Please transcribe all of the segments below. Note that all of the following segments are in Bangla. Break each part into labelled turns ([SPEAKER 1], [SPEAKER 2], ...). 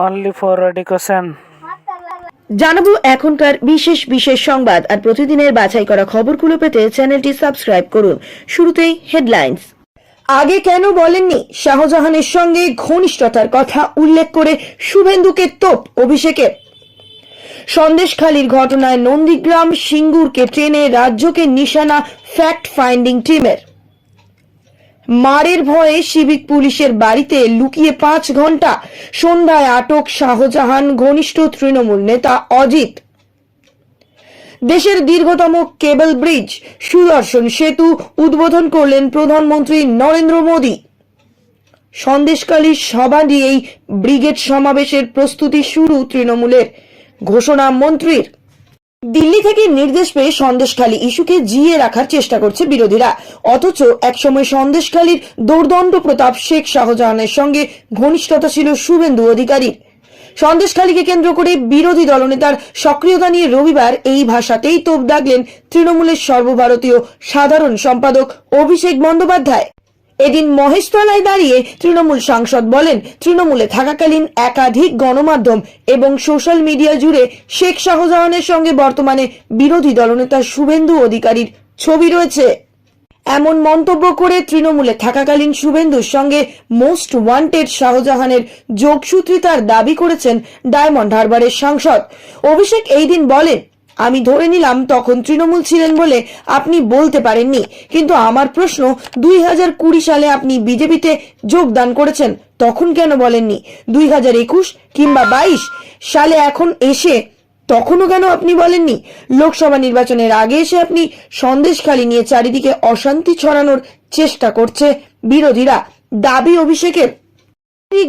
[SPEAKER 1] only for education.
[SPEAKER 2] জানাবো এখনকার বিশেষ বিশেষ সংবাদ আর প্রতিদিনের বাছাই করা খবরগুলো পেতে চ্যানেলটি সাবস্ক্রাইব করুন। শুরুতেই হেডলাইন্স। আগে কেন বলেননি? শাহজাহানের সঙ্গে ঘনিষ্ঠতার কথা উল্লেখ করে শুভেন্দুকে তোপ অভিষেকের। সন্দেশখালীর ঘটনায় নন্দীগ্রাম সিঙ্গুরকে ট্রেনে রাজ্যকে নিশানা ফ্যাক্ট ফাইন্ডিং টিমের। মারের ভয়ে সিভিক পুলিশের বাড়িতে লুকিয়ে 5 ঘন্টা, সন্ধ্যায় আটক শাহজাহান ঘনিষ্ঠ তৃণমূল নেতা অজিত। দেশের দীর্ঘতম কেবল ব্রিজ সুদর্শন সেতু উদ্বোধন করলেন প্রধানমন্ত্রী নরেন্দ্র মোদী। সন্দেশখালীর সভা দিয়েই ব্রিগেড সমাবেশের প্রস্তুতি শুরু তৃণমূলের, ঘোষণা মন্ত্রীর। দিল্লি থেকে নির্দেশ পেয়ে সন্দেশখালী ইস্যুকে জিয়ে রাখার চেষ্টা করছে বিরোধীরা, অথচ একসময় সন্দেশখালীর দৌর্দণ্ড প্রতাপ শেখ শাহজাহানের সঙ্গে ঘনিষ্ঠতা ছিল শুভেন্দু অধিকারীর। সন্দেশখালীকে কেন্দ্র করে বিরোধী দলনেতার সক্রিয়তা নিয়ে রবিবার এই ভাষাতেই তোপ দাগলেন তৃণমূলের সর্বভারতীয় সাধারণ সম্পাদক অভিষেক বন্দ্যোপাধ্যায়। এদিন মহেশতলায় দাঁড়িয়ে তৃণমূল সাংসদ বলেন, তৃণমূলে থাকাকালীন একাধিক গণমাধ্যম এবং সোশ্যাল মিডিয়া জুড়ে শেখ শাহজাহানের সঙ্গে বর্তমানে বিরোধী দলনেতা শুভেন্দু অধিকারীর ছবি রয়েছে। এমন মন্তব্য করে তৃণমূলে থাকাকালীন শুভেন্দুর সঙ্গে মোস্ট ওয়ান্টেড শাহজাহানের যোগসূত্রিতার দাবি করেছেন ডায়মন্ড হারবারের সাংসদ অভিষেক। এই দিন বলেন, আমি ধরে নিলাম তখন তৃণমূল ছিলেন বলে আপনি বলতে পারেননি, কিন্তু আমার প্রশ্ন 2020 সালে আপনি বিজেপিতে যোগদান করেছেন, তখন কেন বলেননি? 2021 কিংবা 22 সালে এখন এসে তখনও কেন আপনি বলেননি? লোকসভা নির্বাচনের আগে এসে আপনি সন্দেশখালী নিয়ে চারিদিকে অশান্তি ছড়ানোর চেষ্টা করছে বিরোধীরা, দাবি অভিষেকের।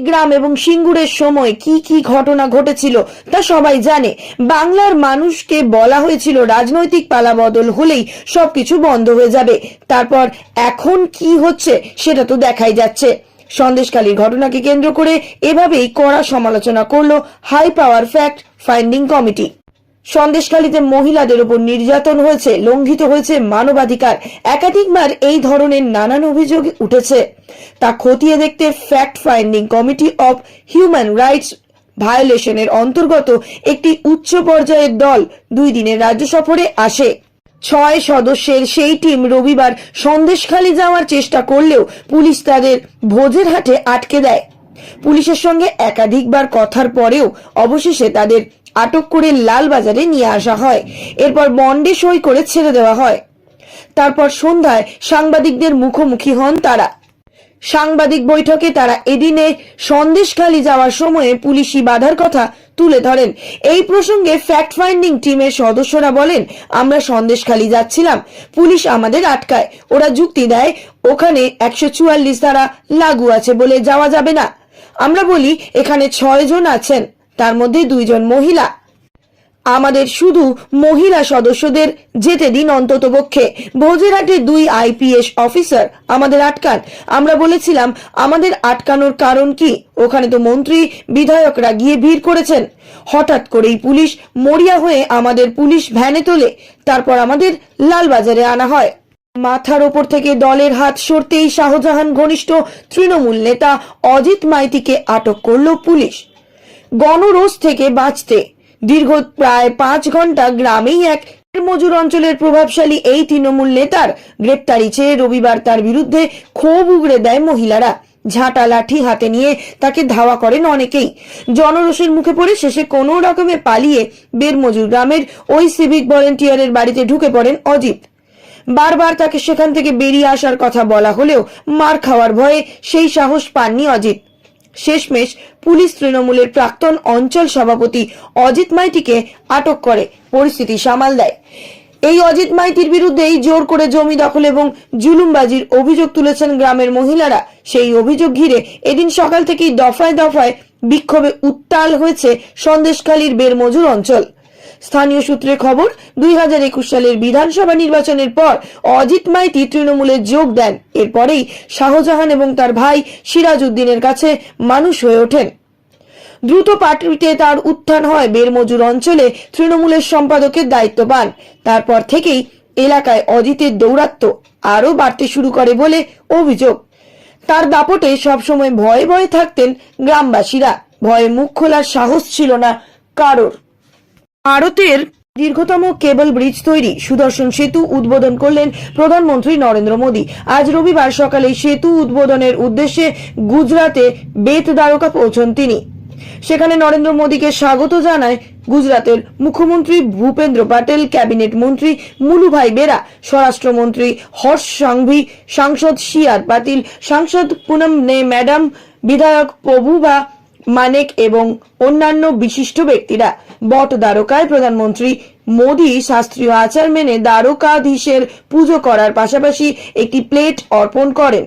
[SPEAKER 2] গ্রাম এবং সিঙ্গুরের সময় কি কি ঘটনা ঘটেছিল তা সবাই জানে। বাংলার মানুষকে বলা হয়েছিল রাজনৈতিক পালাবদল হলেই সবকিছু বন্ধ হয়ে যাবে। তারপর এখন কি হচ্ছে সেটা তো দেখাই যাচ্ছে। সন্দেশখালীর ঘটনাকে কেন্দ্র করে এভাবেই কড়া সমালোচনা করলো high power fact finding committee. সন্দেশখালীতে মহিলাদের উপর নির্যাতন হয়েছে, লঙ্ঘিত হয়েছে মানবাধিকার, একাধিকবার এই ধরনের নানান অভিযোগ উঠেছে। তা খতিয়ে দেখতে fact finding committee of human rights ভায়োলেশনের অন্তর্গত একটি উচ্চ পর্যায়ের দল 2 দিনের রাজ্য সফরে আসে। 6 সদস্যের সেই টিম রবিবার সন্দেশখালী যাওয়ার চেষ্টা করলেও পুলিশ তাদের ভোজের হাটে আটকে দেয়। পুলিশের সঙ্গে একাধিকবার কথার পরেও অবশেষে তাদের আটক করে লালবাজারে নিয়ে আসা হয়। এরপর বন্ডে সই করে ছেড়ে দেওয়া হয়। তারপর সন্ধ্যায় সাংবাদিকদের মুখোমুখি হন তারা। সাংবাদিক বৈঠকে তারা এদিনে সন্দেশখালী যাওয়ার সময়ে পুলিশি বাধার কথা তুলে ধরেন। এই প্রসঙ্গে ফ্যাক্ট ফাইন্ডিং টিমের সদস্যরা বলেন, আমরা সন্দেশখালী যাচ্ছিলাম, পুলিশ আমাদের আটকায়। ওরা যুক্তি দেয় ওখানে 144 ধারা লাগু আছে বলে যাওয়া যাবে না। আমরা বলি এখানে 6 জন আছেন, তার মধ্যে 2 জন মহিলা, আমাদের শুধু মহিলা সদস্যদের যেতে দিন অন্তত পক্ষে। ভোজেরহাটে 2 IPS অফিসার আমাদের আটকান। আমরা বলেছিলাম আমাদের আটকানোর কারণ কি? ওখানে তো মন্ত্রী বিধায়করা গিয়ে ভিড় করেছেন। হঠাৎ করেই পুলিশ মরিয়া হয়ে আমাদের পুলিশ ভ্যানে তোলে, তারপর আমাদের লালবাজারে আনা হয়। মাথার ওপর থেকে দলের হাত সরতেই শাহজাহান ঘনিষ্ঠ তৃণমূল নেতা অজিত মাইতিকে আটক করল পুলিশ। গণরোষ থেকে বাঁচতে দীর্ঘ প্রায় 5 ঘন্টা গ্রামেই এক মজুর অঞ্চলের প্রভাবশালী এই তৃণমূল নেতার গ্রেপ্তারি চেয়ে রবিবার তার বিরুদ্ধে ক্ষোভ উগড়ে দেয় মহিলারা। ঝাঁটা লাঠি হাতে নিয়ে তাকে ধাওয়া করেন অনেকেই। জনরোষের মুখে পড়ে শেষে কোনো রকমে পালিয়ে বেরমজুর গ্রামের ওই সিভিক ভলেন্টিয়ারের বাড়িতে ঢুকে পড়েন অজিত। বারবার তাকে সেখান থেকে বেরিয়ে আসার কথা বলা হলেও মার খাওয়ার ভয়ে সেই সাহস পাননি অজিত। শেষমেশ পুলিশ তৃণমূলের প্রাক্তন অঞ্চল সভাপতি অজিত মাইতিকে আটক করে পরিস্থিতি সামাল দেয়। এই অজিত মাইতির বিরুদ্ধেই জোর করে জমি দখল এবং জুলুমবাজির অভিযোগ তুলেছেন গ্রামের মহিলারা। সেই অভিযোগ ঘিরে এদিন সকাল থেকেই দফায় দফায় বিক্ষোভে উত্তাল হয়েছে সন্দেশখালীর বেরমজুর অঞ্চল। স্থানীয় সূত্রে খবর, 2021 সালের বিধানসভা নির্বাচনের পর অজিত মাইতি তৃণমূলে যোগ দেন। এরপরেই শাহজাহান এবং তার ভাই সিরাজ উদ্দিনের কাছে মানুষ হয়ে ওঠেন। দ্রুত পার্টিতে তার উত্থান হয়, বেরমজুর অঞ্চলে তৃণমূলের সম্পাদকের দায়িত্ব পান। তারপর থেকেই এলাকায় অজিতের দৌরাত্ম্য আরো বাড়তে শুরু করে বলে অভিযোগ। তার দাপটে সবসময় ভয়ে ভয়ে থাকতেন গ্রামবাসীরা। ভয়ে মুখ খোলার সাহস ছিল না কারোর। ভারতের দীর্ঘতম কেবল ব্রিজ তৈরি সুদর্শন সেতু উদ্বোধন করলেন প্রধানমন্ত্রী নরেন্দ্র মোদী। আজ রবিবার সকালে সেতু উদ্বোধনের উদ্দেশ্যে গুজরাতে বেত দ্বারকা পৌঁছন তিনি। সেখানে নরেন্দ্র মোদীকে স্বাগত জানায় গুজরাতের মুখ্যমন্ত্রী ভূপেন্দ্র প্যাটেল, ক্যাবিনেট মন্ত্রী মুলুভাই বেরা, স্বরাষ্ট্রমন্ত্রী হর্ষ সাংঘি, সাংসদ সি.আর. পাটিল, সাংসদ পুনম নে ম্যাডাম, বিধায়ক প্রভুবা মানেক এবং অন্যান্য বিশিষ্ট ব্যক্তিরা। বট দ্বারকায় প্রধানমন্ত্রী মোদী শাস্ত্রীয় আচার মেনে দ্বারকাধীশের পুজো করার পাশাপাশি একটি প্লেট অর্পণ করেন।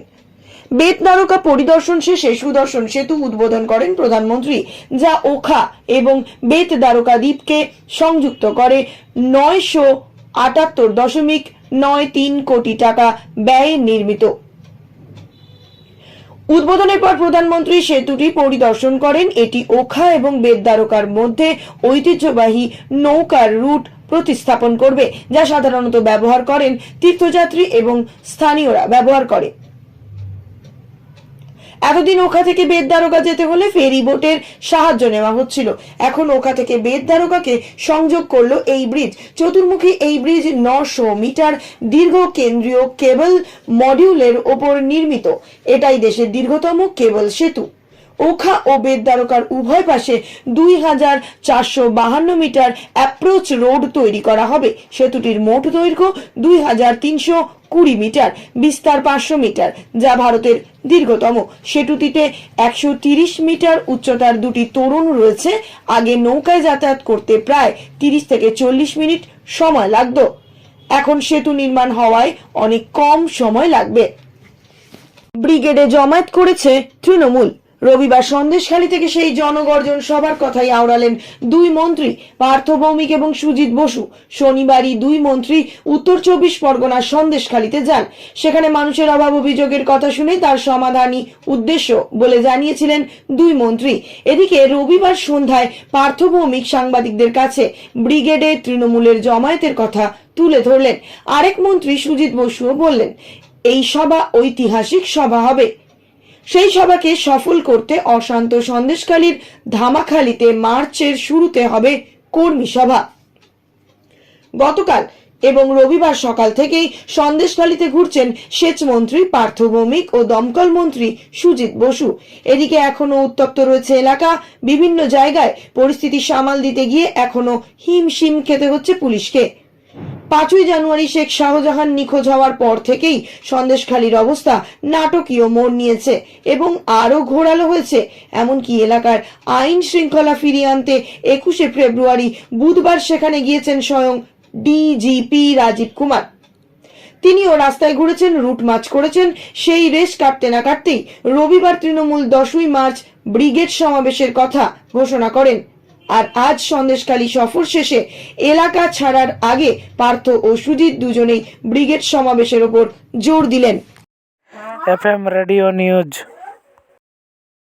[SPEAKER 2] বেত দ্বারকা পরিদর্শন শেষে সুদর্শন সেতু উদ্বোধন করেন প্রধানমন্ত্রী, যা ওখা এবং বেত দ্বারকা দ্বীপকে সংযুক্ত করে। 978.93 কোটি টাকা ব্যয়ে নির্মিত। উদ্বোধনের পর প্রধানমন্ত্রী সেতুটি পরিদর্শন করেন। এটি ওখা এবং বেত দ্বারকার মধ্যে ঐতিহ্যবাহী নৌকার রুট প্রতিস্থাপন করবে, যা সাধারণত ব্যবহার করেন তীর্থযাত্রী এবং স্থানীয়রা ব্যবহার করে। এতদিন ওখা থেকে বেত দ্বারকা যেতে হলে ফেরি বোটের সাহায্য নেওয়া হচ্ছিল। এখন ওখা থেকে বেত দ্বারকাকে সংযোগ করলো এই ব্রিজ। চতুর্মুখী এই ব্রিজ 900 মিটার দীর্ঘ কেন্দ্রীয় কেবল মডিউলের ওপর নির্মিত। এটাই দেশের দীর্ঘতম কেবল সেতু। ওখা ও বেত দ্বারকার উভয় পাশে 2452 মিটার অ্যাপ্রোচ রোড তৈরি করা হবে। সেতুটির মোট দৈর্ঘ্য 2320 মিটার, বিস্তার 500 মিটার, যা ভারতের দীর্ঘতম। সেতুটিতে 130 মিটার উচ্চতার দুটি তোরণ রয়েছে। আগে নৌকায় যাতায়াত করতে প্রায় 30 থেকে 40 মিনিট সময় লাগতো। এখন সেতু নির্মাণ হওয়ায় অনেক কম সময় লাগবে। ব্রিগেডে জমায়েত করেছে তৃণমূল। রবিবার সন্দেশখালী থেকে সেই জনগর্জন সভার কথাই আওড়ালেন দুই মন্ত্রী পার্থ ভৌমিক এবং সুজিত বসু। শনিবারই দুই মন্ত্রী উত্তর 24 পরগনার সন্দেশখালীতে যান। সেখানে মানুষের অভাব অভিযোগের কথা শুনে তার সমাধানই উদ্দেশ্য বলে জানিয়েছিলেন দুই মন্ত্রী। এদিকে রবিবার সন্ধ্যায় পার্থ ভৌমিক সাংবাদিকদের কাছে ব্রিগেডে তৃণমূলের জমায়েতের কথা তুলে ধরলেন। আরেক মন্ত্রী সুজিত বসুও বললেন, এই সভা ঐতিহাসিক সভা হবে। সেই সভাকে সফল করতে অশান্ত সন্দেশখালীর ধামাখালীতে মার্চের শুরুতে হবে কর্মী সভা। গতকাল এবং রবিবার সকাল থেকেই সন্দেশখালীতে ঘুরছেন সেচ মন্ত্রী পার্থ ভৌমিক ও দমকল মন্ত্রী সুজিত বসু। এদিকে এখনো উত্তপ্ত রয়েছে এলাকা। বিভিন্ন জায়গায় পরিস্থিতি সামাল দিতে গিয়ে এখনো হিমশিম খেতে হচ্ছে পুলিশকে। 5ই জানুয়ারি শেখ শাহজাহান নিখোঁজ হওয়ার পর থেকেই সন্দেশখালীর অবস্থা নাটকীয় মোড় নিয়েছে এবং আরো ঘোরালো হয়েছে। এমনকি এলাকার আইন শৃঙ্খলা ফিরিয়ে আনতে 21শে ফেব্রুয়ারি বুধবার সেখানে গিয়েছেন স্বয়ং ডিজিপি রাজীব কুমার। তিনিও রাস্তায় ঘুরেছেন, রুট মার্চ করেছেন। সেই রেশ কাটতে না কাটতেই রবিবার তৃণমূল 10ই মার্চ ব্রিগেড সমাবেশের কথা ঘোষণা করেন। আর আজ সন্দেশখালী সফর শেষে এলাকা ছাড়ার আগে পার্থ ও সুজিত দুজনেই ব্রিগেড সমাবেশের ওপর জোর দিলেন।
[SPEAKER 1] FM radio news.